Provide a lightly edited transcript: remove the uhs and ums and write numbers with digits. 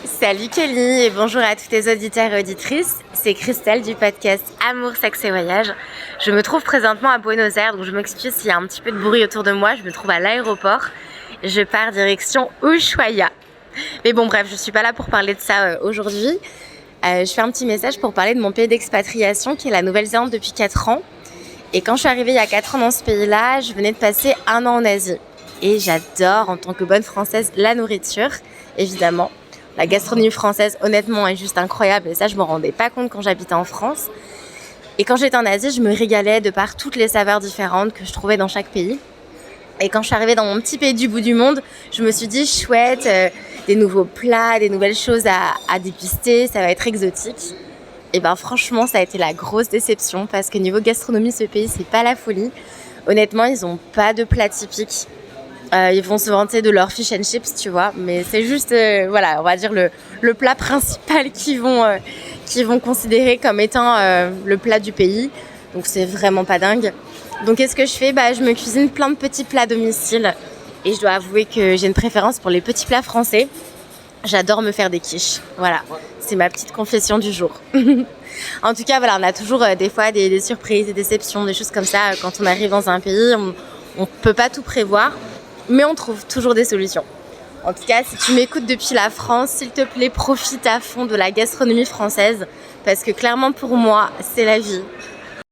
Salut Kelly et bonjour à toutes les auditeurs et auditrices, c'est Christelle du podcast Amour, Sexe et Voyage. Je me trouve présentement à Buenos Aires, donc je m'excuse s'il y a un petit peu de bruit autour de moi, je me trouve à l'aéroport. Je pars direction Ushuaia. Mais bon bref, je suis pas là pour parler de ça aujourd'hui. Je fais un petit message pour parler de mon pays d'expatriation qui est la Nouvelle-Zélande depuis 4 ans. Et quand je suis arrivée il y a 4 ans dans ce pays-là, je venais de passer 1 an en Asie. Et j'adore en tant que bonne française la nourriture, évidemment. La gastronomie française, honnêtement, est juste incroyable. Et ça, je ne me rendais pas compte quand j'habitais en France. Et quand j'étais en Asie, je me régalais de par toutes les saveurs différentes que je trouvais dans chaque pays. Et quand je suis arrivée dans mon petit pays du bout du monde, je me suis dit, chouette, des nouveaux plats, des nouvelles choses à déguster, ça va être exotique. Et ben franchement, ça a été la grosse déception parce que niveau gastronomie, ce pays, c'est pas la folie. Honnêtement, ils n'ont pas de plats typiques. Ils vont se vanter de leur fish and chips, tu vois, mais c'est juste, voilà, on va dire le plat principal qu'ils vont considérer comme étant le plat du pays. Donc c'est vraiment pas dingue. Donc qu'est-ce que je fais ? Je me cuisine plein de petits plats à domicile et je dois avouer que j'ai une préférence pour les petits plats français. J'adore me faire des quiches, voilà, c'est ma petite confession du jour. En tout cas, voilà, on a toujours des fois des surprises, des déceptions, des choses comme ça quand on arrive dans un pays. On ne peut pas tout prévoir. Mais on trouve toujours des solutions. En tout cas, si tu m'écoutes depuis la France, s'il te plaît, profite à fond de la gastronomie française parce que clairement pour moi, c'est la vie.